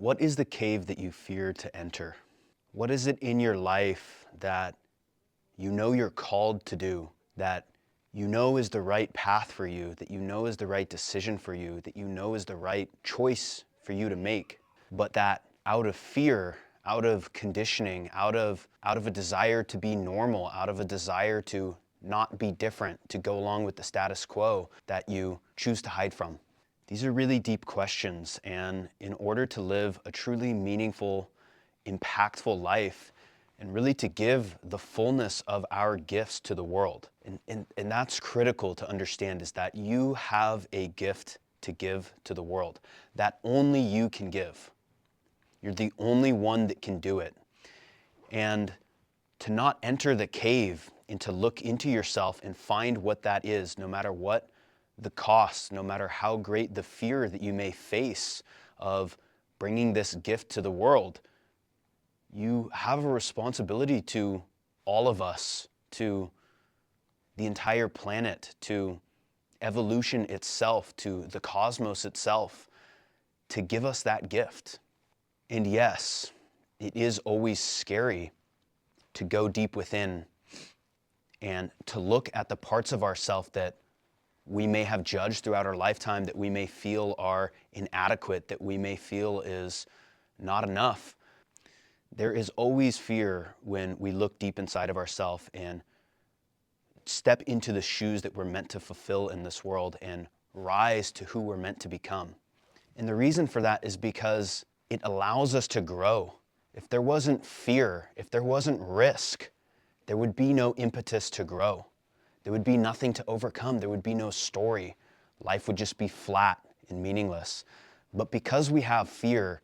What is the cave that you fear to enter? What is it in your life that you know you're called to do, that you know is the right path for you, that you know is the right decision for you, that you know is the right choice for you to make, but that out of fear, out of conditioning, out of a desire to be normal, out of a desire to not be different, to go along with the status quo, that you choose to hide from? These are really deep questions, and in order to live a truly meaningful, impactful life, and really to give the fullness of our gifts to the world, and that's critical to understand, is that you have a gift to give to the world that only you can give. You're the only one that can do it. And to not enter the cave and to look into yourself and find what that is, no matter what the cost, no matter how great the fear that you may face of bringing this gift to the world, you have a responsibility to all of us, to the entire planet, to evolution itself, to the cosmos itself, to give us that gift. And yes, it is always scary to go deep within and to look at the parts of ourselves that we may have judged throughout our lifetime, that we may feel are inadequate, that we may feel is not enough. There is always fear when we look deep inside of ourselves and step into the shoes that we're meant to fulfill in this world and rise to who we're meant to become. And the reason for that is because it allows us to grow. If there wasn't fear, if there wasn't risk, there would be no impetus to grow. There would be nothing to overcome. There would be no story. Life would just be flat and meaningless. But because we have fear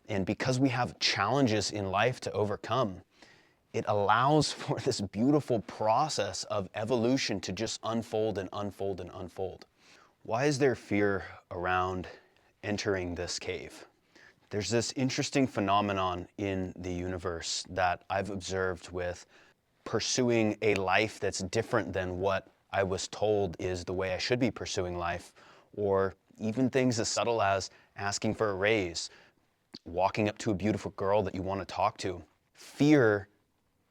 and because we have challenges in life to overcome, it allows for this beautiful process of evolution to just unfold and unfold and unfold. Why is there fear around entering this cave? There's this interesting phenomenon in the universe that I've observed with pursuing a life that's different than what I was told is the way I should be pursuing life, or even things as subtle as asking for a raise, walking up to a beautiful girl that you want to talk to. Fear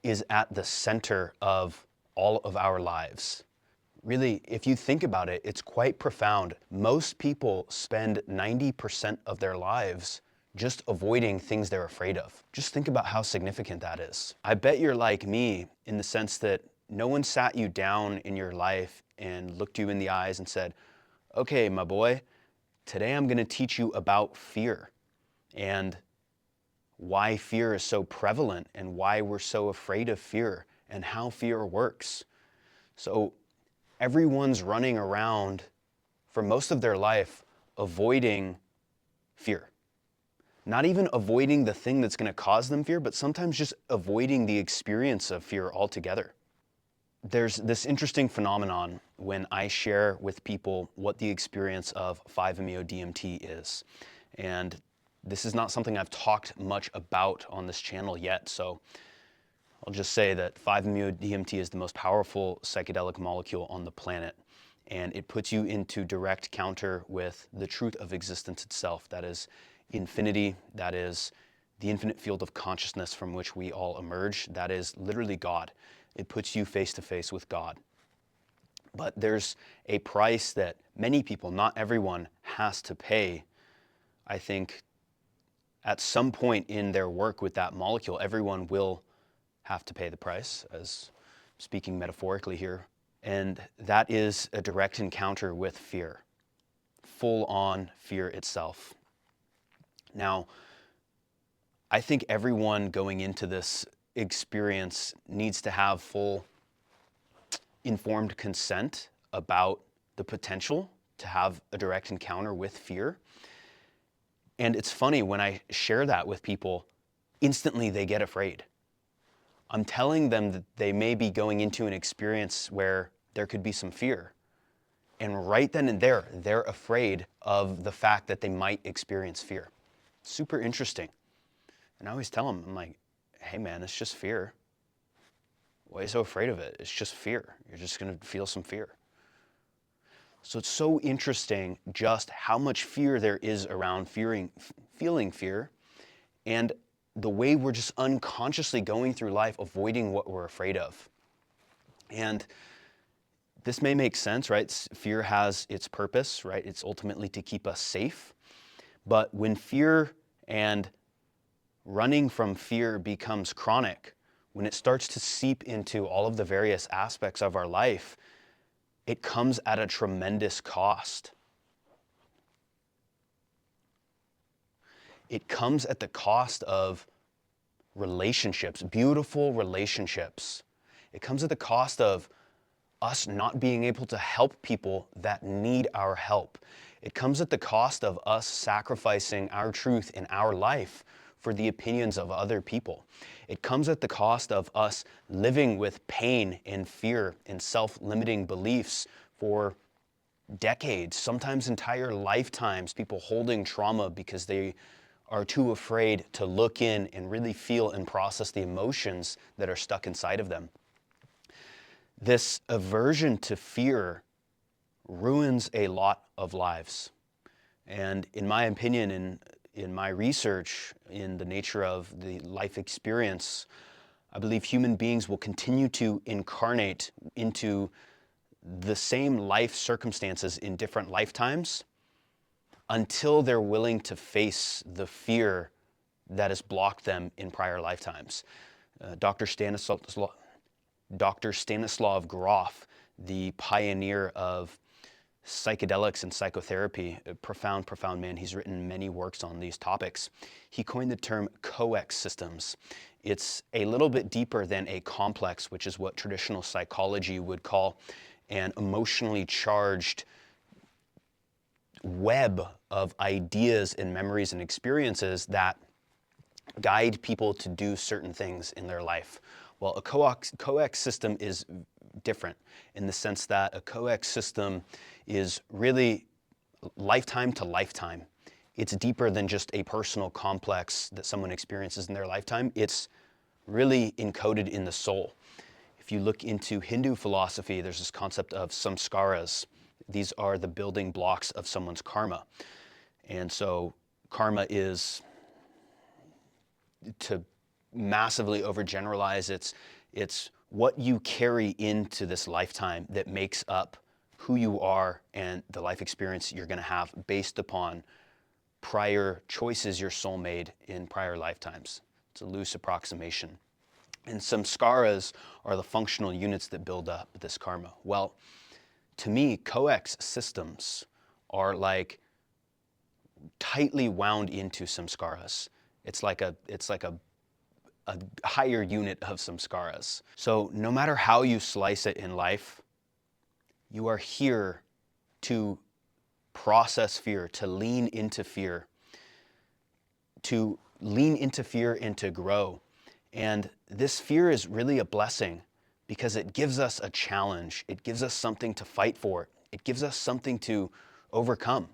is at the center of all of our lives. Really, if you think about it, it's quite profound. Most people spend 90% of their lives just avoiding things they're afraid of. Just think about how significant that is. I bet you're like me in the sense that no one sat you down in your life and looked you in the eyes and said, okay, my boy, today I'm gonna teach you about fear and why fear is so prevalent and why we're so afraid of fear and how fear works. So everyone's running around for most of their life avoiding fear. Not even avoiding the thing that's going to cause them fear, but sometimes just avoiding the experience of fear altogether. There's this interesting phenomenon when I share with people what the experience of 5-MeO-DMT is. And this is not something I've talked much about on this channel yet, so I'll just say that 5-MeO-DMT is the most powerful psychedelic molecule on the planet, and it puts you into direct counter with the truth of existence itself. That is infinity, that is the infinite field of consciousness from which we all emerge. That is literally God. It puts you face to face with God. But there's a price that many people, not everyone, has to pay. I think at some point in their work with that molecule, everyone will have to pay the price, as speaking metaphorically here. And that is a direct encounter with fear, full-on fear itself. Now, I think everyone going into this experience needs to have full informed consent about the potential to have a direct encounter with fear. And it's funny, when I share that with people, instantly they get afraid. I'm telling them that they may be going into an experience where there could be some fear. And right then and there, they're afraid of the fact that they might experience fear. Super interesting. And I always tell them, I'm like, hey man, it's just fear. Why are you so afraid of it? It's just fear. You're just gonna feel some fear. So it's so interesting just how much fear there is around feeling fear, and the way we're just unconsciously going through life avoiding what we're afraid of. And this may make sense, right? Fear has its purpose, right? It's ultimately to keep us safe. But when fear and running from fear becomes chronic, when it starts to seep into all of the various aspects of our life, it comes at a tremendous cost. It comes at the cost of relationships, beautiful relationships. It comes at the cost of us not being able to help people that need our help. It comes at the cost of us sacrificing our truth in our life for the opinions of other people. It comes at the cost of us living with pain and fear and self-limiting beliefs for decades, sometimes entire lifetimes, people holding trauma because they are too afraid to look in and really feel and process the emotions that are stuck inside of them. This aversion to fear ruins a lot of lives. And in my opinion, in my research, in the nature of the life experience, I believe human beings will continue to incarnate into the same life circumstances in different lifetimes until they're willing to face the fear that has blocked them in prior lifetimes. Dr. Stanislav Grof, the pioneer of psychedelics and psychotherapy, a profound man. He's written many works on these topics. He coined the term coex systems. It's a little bit deeper than a complex, which is what traditional psychology would call an emotionally charged web of ideas and memories and experiences that guide people to do certain things in their life. Well, a coex system is different in the sense that a coex system is really lifetime to lifetime. It's deeper than just a personal complex that someone experiences in their lifetime. It's really encoded in the soul. If you look into Hindu philosophy, there's this concept of samskaras. These are the building blocks of someone's karma. And so karma is, to massively overgeneralize, it's what you carry into this lifetime that makes up who you are and the life experience you're going to have based upon prior choices your soul made in prior lifetimes. It's a loose approximation. And samskaras are the functional units that build up this karma. Well, to me, coex systems are like tightly wound into samskaras. It's like a higher unit of samskaras. So no matter how you slice it in life, you are here to process fear, to lean into fear, and to grow. And this fear is really a blessing because it gives us a challenge. It gives us something to fight for. It gives us something to overcome.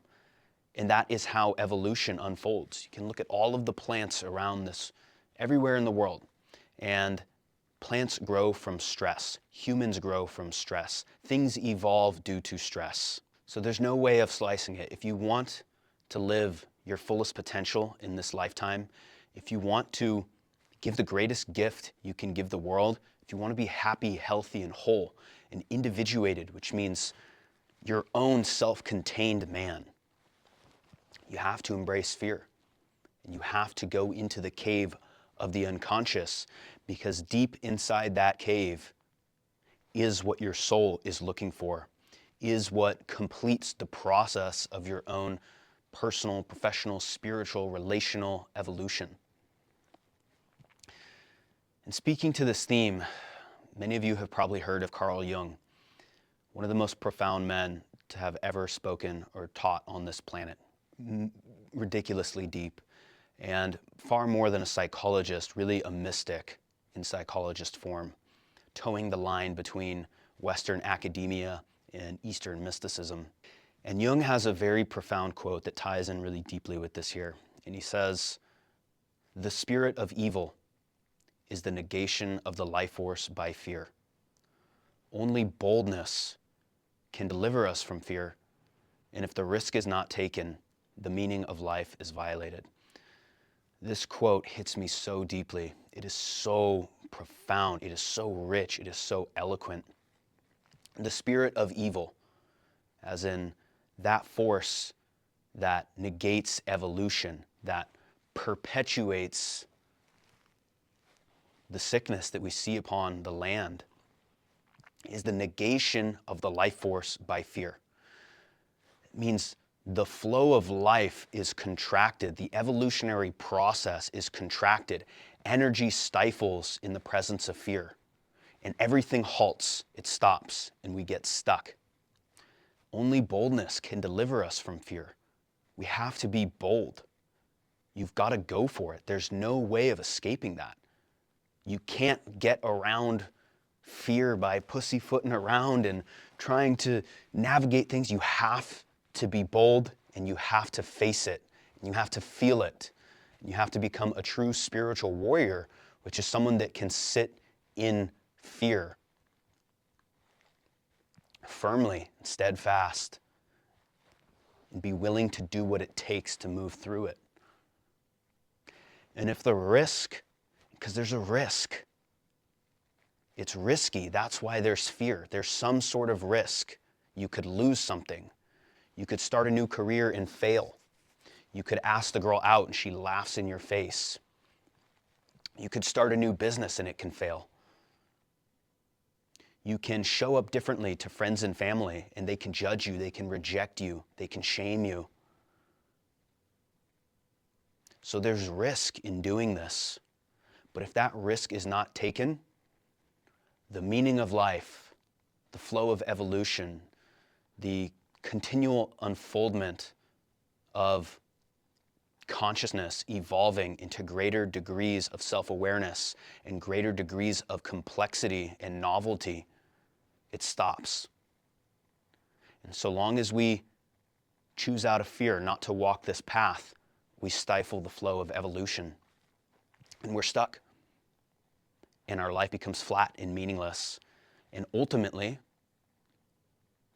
And that is how evolution unfolds. You can look at all of the plants around this, everywhere in the world. And plants grow from stress. Humans grow from stress. Things evolve due to stress. So there's no way of slicing it. If you want to live your fullest potential in this lifetime, if you want to give the greatest gift you can give the world, if you want to be happy, healthy, and whole, and individuated, which means your own self-contained man, you have to embrace fear. And you have to go into the cave of the unconscious, because deep inside that cave is what your soul is looking for, is what completes the process of your own personal, professional, spiritual, relational evolution. And speaking to this theme, many of you have probably heard of Carl Jung, one of the most profound men to have ever spoken or taught on this planet. Ridiculously deep, and far more than a psychologist, really a mystic in psychologist form, towing the line between Western academia and Eastern mysticism. And Jung has a very profound quote that ties in really deeply with this here. And he says, "The spirit of evil is the negation of the life force by fear. Only boldness can deliver us from fear, And if the risk is not taken, the meaning of life is violated. This quote hits me so deeply. It is so profound. It is so rich. It is so eloquent. The spirit of evil, as in that force that negates evolution, that perpetuates the sickness that we see upon the land, is the negation of the life force by fear. It means the flow of life is contracted. The evolutionary process is contracted. Energy stifles in the presence of fear. And everything halts, it stops, and we get stuck. Only boldness can deliver us from fear. We have to be bold. You've got to go for it. There's no way of escaping that. You can't get around fear by pussyfooting around and trying to navigate things. You have to be bold, and you have to face it, and you have to feel it. And you have to become a true spiritual warrior, which is someone that can sit in fear firmly, steadfast, and be willing to do what it takes to move through it. And if the risk, because there's a risk, it's risky. That's why there's fear. There's some sort of risk. You could lose something. You could start a new career and fail. You could ask the girl out and she laughs in your face. You could start a new business and it can fail. You can show up differently to friends and family and they can judge you, they can reject you, they can shame you. So there's risk in doing this. But if that risk is not taken, the meaning of life, the flow of evolution, the continual unfoldment of consciousness evolving into greater degrees of self-awareness and greater degrees of complexity and novelty, it stops. And so long as we choose out of fear not to walk this path, we stifle the flow of evolution. And we're stuck. And our life becomes flat and meaningless. And ultimately,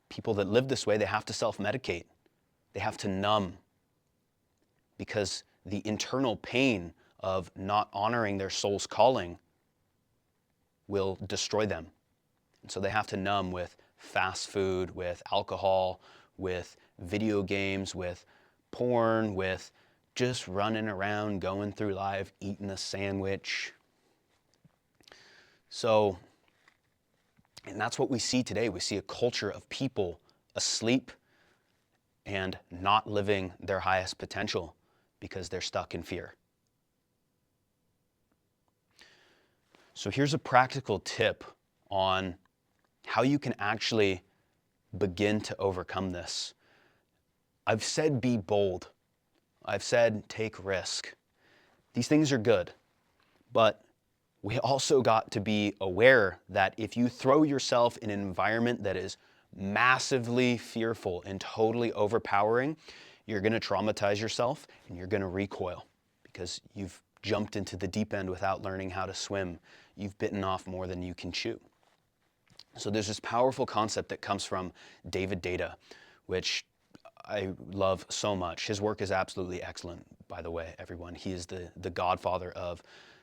people that live this way, they have to self-medicate. They have to numb. Because the internal pain of not honoring their soul's calling will destroy them. And so they have to numb with fast food, with alcohol, with video games, with porn, with just running around, going through life, eating a sandwich. So, and that's what we see today. We see a culture of people asleep and not living their highest potential because they're stuck in fear. So here's a practical tip on how you can actually begin to overcome this. I've said be bold. I've said take risk. These things are good, but we also got to be aware that if you throw yourself in an environment that is massively fearful and totally overpowering, you're going to traumatize yourself and you're going to recoil because you've jumped into the deep end without learning how to swim. You've bitten off more than you can chew. So there's this powerful concept that comes from David Deida, which I love so much. His work is absolutely excellent, by the way, everyone. He is the godfather of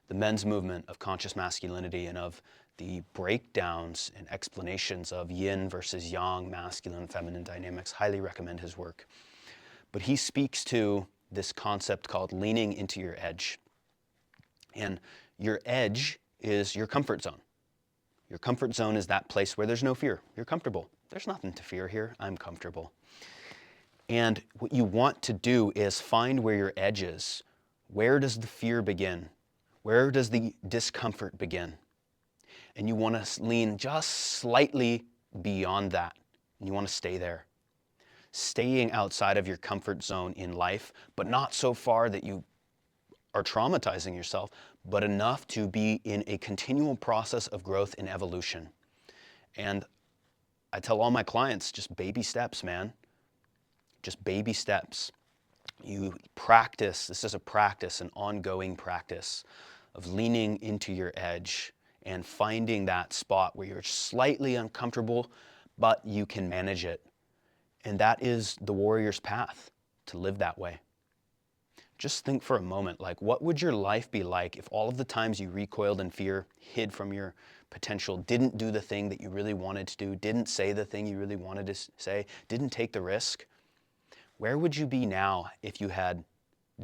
the men's movement of conscious masculinity and of the breakdowns and explanations of yin versus yang, masculine and feminine dynamics. Highly recommend his work. But he speaks to this concept called leaning into your edge. And your edge is your comfort zone. Your comfort zone is that place where there's no fear. You're comfortable. There's nothing to fear here. I'm comfortable. And what you want to do is find where your edge is. Where does the fear begin? Where does the discomfort begin? And you want to lean just slightly beyond that. And you want to stay there. Staying outside of your comfort zone in life, but not so far that you are traumatizing yourself, but enough to be in a continual process of growth and evolution. And I tell all my clients, just baby steps, man. Just baby steps. You practice, this is a practice, an ongoing practice of leaning into your edge and finding that spot where you're slightly uncomfortable, but you can manage it. And that is the warrior's path, to live that way. Just think for a moment, like, what would your life be like if all of the times you recoiled in fear, hid from your potential, didn't do the thing that you really wanted to do, didn't say the thing you really wanted to say, didn't take the risk? Where would you be now if you had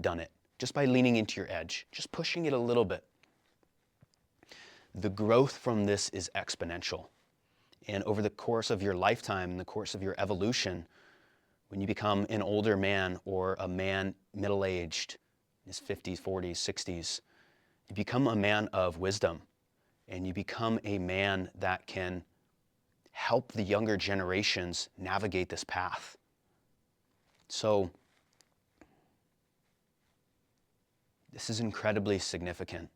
done it? Just by leaning into your edge, just pushing it a little bit. The growth from this is exponential. And over the course of your lifetime, in the course of your evolution, when you become an older man or a man middle-aged, in his 50s, 40s, 60s, you become a man of wisdom, and you become a man that can help the younger generations navigate this path. So this is incredibly significant.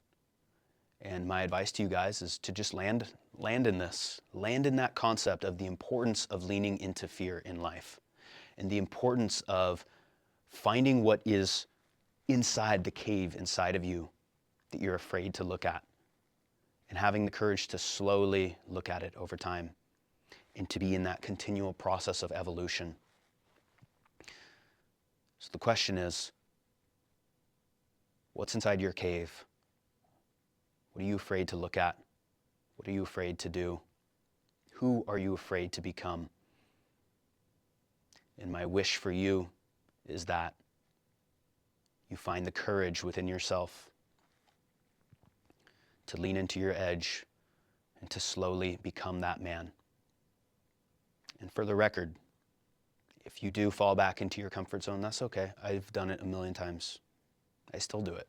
And my advice to you guys is to just land in this. Land in that concept of the importance of leaning into fear in life, and the importance of finding what is inside the cave inside of you that you're afraid to look at, and having the courage to slowly look at it over time, and to be in that continual process of evolution. So the question is, what's inside your cave? What are you afraid to look at? What are you afraid to do? Who are you afraid to become? And my wish for you is that you find the courage within yourself to lean into your edge and to slowly become that man. And for the record, if you do fall back into your comfort zone, that's okay. I've done it a million times. I still do it.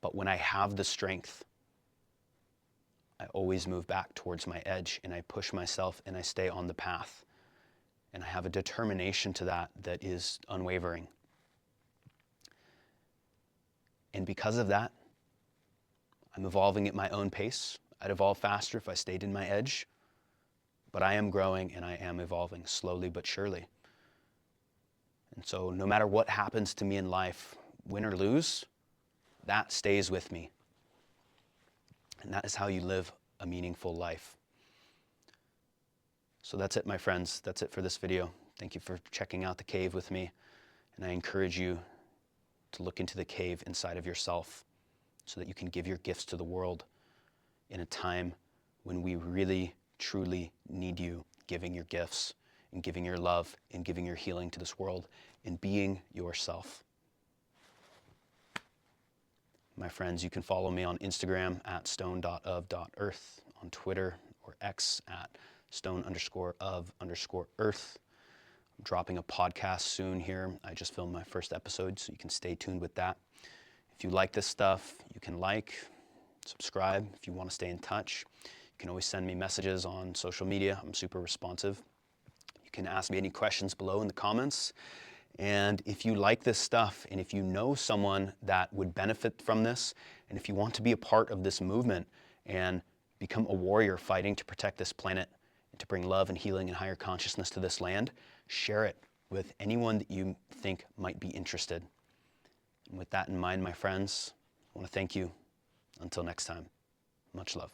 But when I have the strength, I always move back towards my edge, and I push myself, and I stay on the path. And I have a determination to that that is unwavering. And because of that, I'm evolving at my own pace. I'd evolve faster if I stayed in my edge, but I am growing and I am evolving slowly but surely. And so no matter what happens to me in life, win or lose, that stays with me. And that is how you live a meaningful life. So that's it, my friends. That's it for this video. Thank you for checking out the cave with me. And I encourage you to look into the cave inside of yourself so that you can give your gifts to the world in a time when we really, truly need you giving your gifts and giving your love and giving your healing to this world and being yourself. My friends, you can follow me on Instagram at stone.of.earth, on Twitter or X at stone_of_earth. I'm dropping a podcast soon here. I just filmed my first episode, so you can stay tuned with that. If you like this stuff, you can subscribe. If you want to stay in touch, you can always send me messages on social media. I'm super responsive. You can ask me any questions below in the comments. And if you like this stuff, and if you know someone that would benefit from this, and if you want to be a part of this movement and become a warrior fighting to protect this planet and to bring love and healing and higher consciousness to this land, share it with anyone that you think might be interested. And with that in mind, my friends, I want to thank you. Until next time, much love.